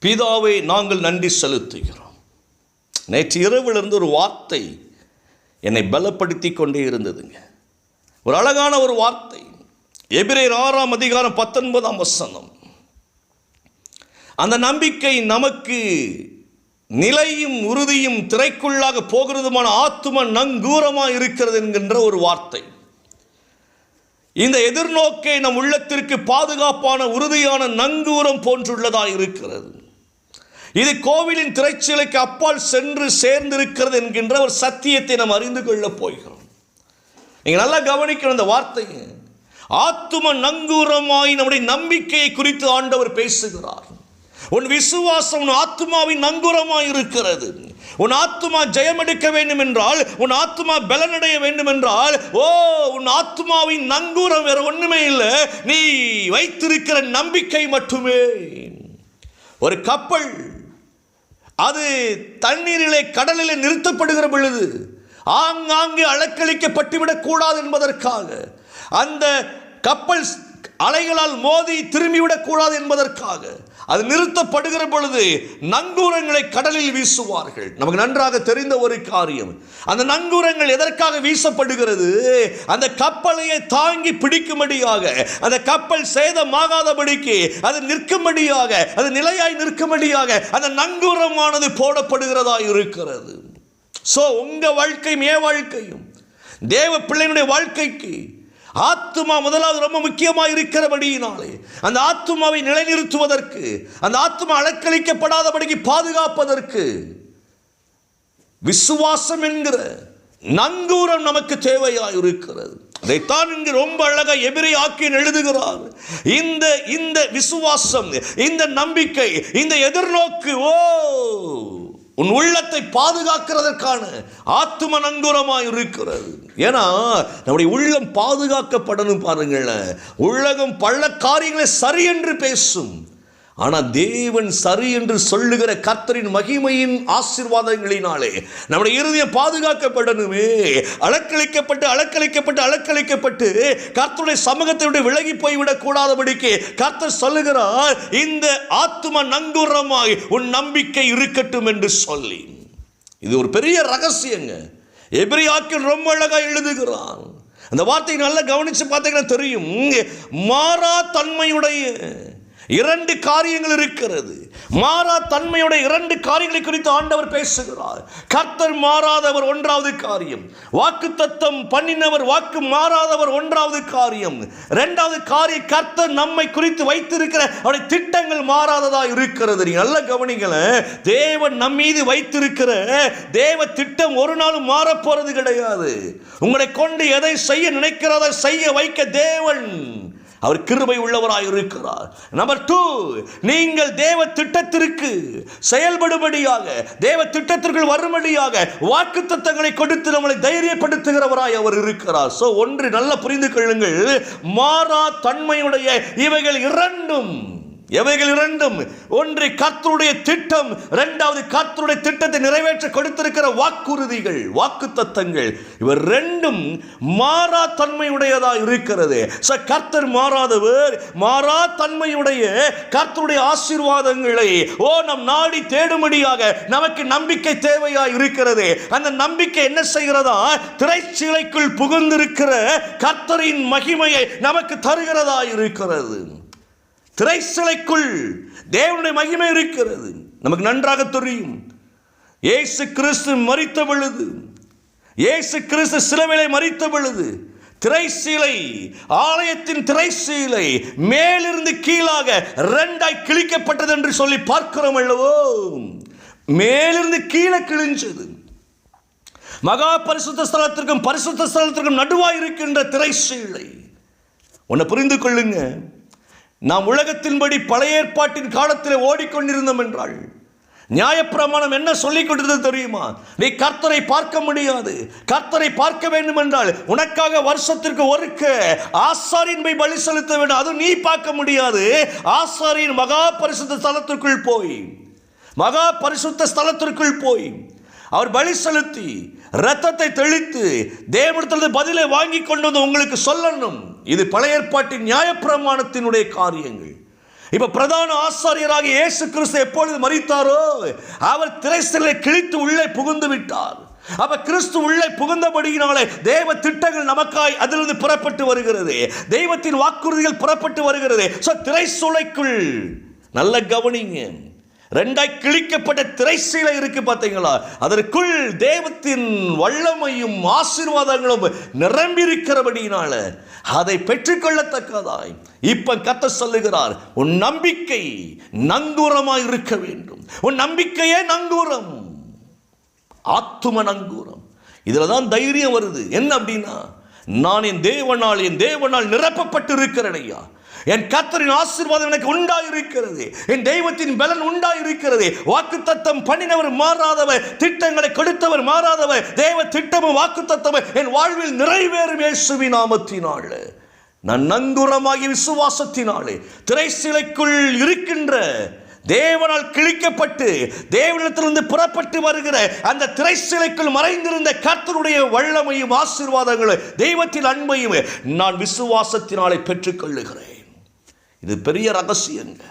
பிதாவே, நாங்கள் நன்றி செலுத்துகிறோம். நேற்று இரவிலிருந்து ஒரு வார்த்தை என்னை பலப்படுத்தி கொண்டே இருந்ததுங்க. ஒரு அழகான ஒரு வார்த்தை. எபிரேயர் 6ஆம் அதிகாரம் 19ஆம் வசனம். அந்த நம்பிக்கை நமக்கு நிலையும் உறுதியும் திரைக்குள்ளாக போகிறதுமான ஆத்தும நங்கூரமாக இருக்கிறது என்கின்ற ஒரு வார்த்தை. இந்த எதிர்நோக்கை நம் உள்ளத்திற்கு பாதுகாப்பான உறுதியான நங்கூரம் போன்றுள்ளதாக இருக்கிறது. இது கோவிலின் திரைச்சீலைக்கு அப்பால் சென்று சேர்ந்திருக்கிறது என்கின்ற ஒரு சத்தியத்தை நாம் அறிந்து கொள்ளப் போகிறோம். நீங்கள் நல்லா கவனிக்கணும் இந்த வார்த்தையை. ஆத்தும நங்கூரமாய் நம்முடைய நம்பிக்கையை குறித்து ஆண்டவர் பேசுகிறார். உன் விசுவாசம் உன் ஆத்துமாவின் நங்கூரமாய் இருக்கிறது. உன் ஆத்துமா ஜெயம் எடுக்க வேண்டும் என்றால், உன் ஆத்துமா பலனடைய வேண்டும் என்றால், உன் ஆத்துமாவின் நங்கூரம் வேற ஒண்ணுமே இல்லை, நீ வைத்திருக்கிற நம்பிக்கை மட்டுமே. ஒரு கப்பல் அது தண்ணீரிலே கடலிலே நிறுத்தப்படுகிற பொழுது ஆங்காங்கே அலக்களிக்கப்பட்டுவிடக் கூடாது என்பதற்காக, அந்த கப்பல் அலைகளால் மோதி திரும்பிவிடக் கூடாது என்பதற்காக அது நிறுத்தப்படுகிற பொழுது நங்கூரங்களை கடலில் வீசுவார்கள். நமக்கு நன்றாக தெரிந்த ஒரு காரியம். அந்த நங்கூரங்கள் எதற்காக வீசப்படுகிறது? அந்த கப்பலையை தாங்கி பிடிக்கும்படியாக, அந்த கப்பல் சேதமாகாதபடிக்கு அது நிற்கும்படியாக, அது நிலையாய் நிற்கும்படியாக அந்த நங்கூரமானது போடப்படுகிறதா இருக்கிறது. உங்க வாழ்க்கையும் என் வாழ்க்கையும் தேவ பிள்ளைகளுடைய வாழ்க்கைக்கு ஆத்துமா முதலாவது ரொம்ப முக்கியமாக இருக்கிறபடியினாலே அந்த ஆத்துமாவை நிலைநிறுத்துவதற்கு, அந்த ஆத்துமா அலக்களிக்கப்படாதபடிக்கு பாதுகாப்பதற்கு விசுவாசம் என்கிற நங்கூரம் நமக்கு தேவையாக இருக்கிறது. அதைத்தான் இங்கு ரொம்ப அழகா எபிரேய ஆக்கியன் எழுதுகிறார். இந்த விசுவாசம், இந்த நம்பிக்கை, இந்த எதிர்நோக்கு உன் உள்ளத்தை பாதுகாக்கிறதற்கான ஆத்தும நங்கூரமாக இருக்கிறது. ஏன்னா நம்முடைய உள்ளம் பாதுகாக்கப்படணும். பாருங்களேன், உலகம் பல காரியங்களை சரி என்று பேசும், ஆனால் தேவன் சரி என்று சொல்லுகிற கர்த்தரின் மகிமையின் ஆசீர்வாதங்களினாலே நம்முடைய இருதயம் பாதுகாக்கப்படணுமே. அலக்களிக்கப்பட்டு கர்த்தருடைய சமூகத்தை விலகி போய்விடக் கூடாதபடிக்கு கர்த்தர் சொல்லுகிறார், இந்த ஆத்தும நங்கூரமாய் உன் நம்பிக்கை இருக்கட்டும் என்று சொல்லி. இது ஒரு பெரிய ரகசியங்க. எபிரேய ஆக்கியன் ரொம்ப அழகா எழுதுகிறான். அந்த வார்த்தையை நல்லா கவனிச்சு பார்த்தீங்கன்னா தெரியும். மாறா தன்மையுடைய இரண்டு காரியங்கள் இருக்கிறது. மாறா தன்மையுடைய இரண்டு காரியங்களை குறித்து ஆண்டவர் பேசுகிறார். கர்த்தர் மாறாதவர் ஒன்றாவது காரியம், வாக்குத்தத்தம் பண்ணினவர் வாக்கு மாறாதவர் ஒன்றாவது காரியம். இரண்டாவது காரியம், கர்த்தர் நம்மை குறித்து வைத்திருக்கிற அவருடைய திட்டங்கள் மாறாததா இருக்கிறது. நீங்க நல்ல கவனிங்கள, தேவன் நம் மீது வைத்திருக்கிற தேவ திட்டம் ஒரு நாளும் மாற போறது கிடையாது. உங்களை கொண்டு எதை செய்ய நினைக்கிறதை செய்ய வைக்க தேவன் அவர் கிருபை உள்ளவராய் இருக்கிறார். நம்பர் 2, நீங்கள் தேவ திட்டத்திற்கு செயல்படும்படியாக, தேவ திட்டத்திற்குள் வரும்படியாக வாக்குத்தத்தங்களை கொடுத்து நம்மளை தைரியப்படுத்துகிறவராய் அவர் இருக்கிறார். ஒன்று நல்லா புரிந்து கொள்ளுங்கள், மாறா தன்மையுடைய இவைகள் இரண்டும், ஒன்று கர்த்தருடைய திட்டம், இரண்டாவது கர்த்தருடைய திட்டத்தை நிறைவேற்ற கொடுத்திருக்கிற வாக்குறுதிகள், வாக்குத்தத்தங்கள். இவர் ரெண்டும் மாறா தன்மையுடையதா இருக்கிறது. கர்த்தர் மாறாதவர், மாறா தன்மையுடைய கர்த்தருடைய ஆசீர்வாதங்களை நம் நாடி தேடும்படியாக நமக்கு நம்பிக்கை தேவையா இருக்கிறது. அந்த நம்பிக்கை என்ன செய்கிறதா? திரைச்சீலைக்குள் புகுந்திருக்கிற கர்த்தரின் மகிமையை நமக்கு தருகிறதா இருக்கிறது. திரைச்சீலைக்குள் தேவனுடைய மகிமை இருக்கிறது. நமக்கு நன்றாக தெரியும். இயேசு கிறிஸ்து மரித்த பொழுது, இயேசு கிறிஸ்து சிலுவையிலே மரித்த பொழுது திரைச்சீலை, ஆலயத்தின் திரைச்சீலை மேலிருந்து கீழாக இரண்டாய் கிழிக்கப்பட்டது என்று சொல்லி பார்க்கிறோம் அல்லவோ. மேலிருந்து கீழே கிழிஞ்சது. மகா பரிசுத்த ஸ்தலத்திற்கும் பரிசுத்த ஸ்தலத்திற்கும் நடுவாய் இருக்கின்ற திரைச்சீலை. ஒன்றை புரிந்து கொள்ளுங்க, நாம் உலகத்தின்படி பழைய ஏற்பாட்டின் காலத்தில் ஓடிக்கொண்டிருந்தோம் என்றால் நியாயப்பிரமாணம் என்ன சொல்லிக் கொடுத்தது தெரியுமா? நீ கர்த்தரை பார்க்க முடியாது. கர்த்தரை பார்க்க வேண்டும் என்றால் உனக்காக வருஷத்திற்கு ஒருக்க ஆசாரியன் போய் பலி செலுத்த வேண்டும். அது நீ பார்க்க முடியாது. ஆசாரியன் மகா பரிசுத்த ஸ்தலத்திற்குள் போய் அவர் பலி செலுத்தி இரத்தத்தை தெளித்து தேவனிடத்தில் பதிலை வாங்கி கொண்டு வந்து உங்களுக்கு சொல்லணும். இது பழைய ஏற்பாட்டின் நியாயப்பிரமாணத்தினுடைய காரியங்கள். இப்ப பிரதான ஆசாரியராக இயேசு கிறிஸ்து எப்பொழுது மரித்தாரோ அவர் திரைச்சலை கிழித்து உள்ளே புகுந்து விட்டார். அப்ப கிறிஸ்து உள்ளே புகுந்தபடியினாலே தேவ திட்டங்கள் நமக்காய் அதிலிருந்து புறப்பட்டு வருகிறது. தெய்வத்தின் வாக்குறுதிகள் புறப்பட்டு வருகிறது. திரைச்சூளைக்குள் நல்ல கவனிங்க, ரெண்டாய் கிழிக்கப்பட்ட திரைச்சீலை இருக்கு பார்த்தீங்களா, அதற்குள் தேவத்தின் வல்லமையும் ஆசீர்வாதங்களும் நிரம்பி இருக்கிறபடியினால அதை பெற்றுக்கொள்ளத்தக்கதாய் இப்ப கர்த்தர் சொல்லுகிறார், உன் நம்பிக்கை நங்கூரமாய் இருக்க வேண்டும். உன் நம்பிக்கையே நங்கூரம், ஆத்தும நங்கூரம். இதுல தான் தைரியம் வருது. என்ன அப்படின்னா, நான் என் தேவனால் நிரப்பப்பட்டு இருக்கிறேன் ஐயா. என் கர்த்தரின் ஆசீர்வாதம் எனக்கு உண்டாயிருக்கிறது. என் தெய்வத்தின் பலன் உண்டாயிருக்கிறது. வாக்குத்தத்தம் பண்ணினவர் மாறாதவர், திட்டங்களை கொடுத்தவர் மாறாதவர். தேவ திட்டமும் வாக்குத்தத்தமும் என் வாழ்வில் நிறைவேறும் இயேசுவின் நாமத்தினால. நான் நங்கூரமாகிய விசுவாசத்தினாலே திரைச்சீலைக்குள் இருக்கின்ற தேவனால் கிழிக்கப்பட்டு தேவனிடத்திலிருந்து புறப்பட்டு வருகிற அந்த திரைச்சீலைக்குள் மறைந்திருந்த கர்த்தருடைய வல்லமையும் ஆசீர்வாதங்களும் தெய்வத்தின் அன்பையும் நான் விசுவாசத்தினாலே பெற்றுக்கொள்ளுகிறேன். இது பெரிய ரகசியங்க.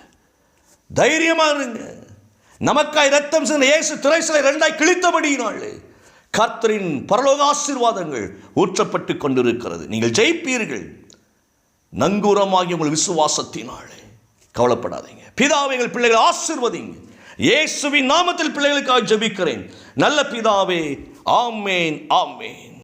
தைரியமா இருங்க. நமக்காய் ரத்தம் சிந்தின இயேசு திரைச்சீலை ரெண்டாய் கிழித்தபடியினாலே கர்த்தரின் பரலோக ஆசீர்வாதங்கள் ஊற்றப்பட்டு கொண்டிருக்கிறது. நீங்கள் ஜெயிப்பீர்கள் நங்கூரமாகி உங்கள் விசுவாசத்தினாலே. கவலைப்படாதீங்க. பிதாவே, எங்கள் பிள்ளைகளை ஆசீர்வதிங்க. இயேசுவின் நாமத்தில் பிள்ளைகளுக்காக ஜெபிக்கிறேன் நல்ல பிதாவே. ஆமேன், ஆமேன்.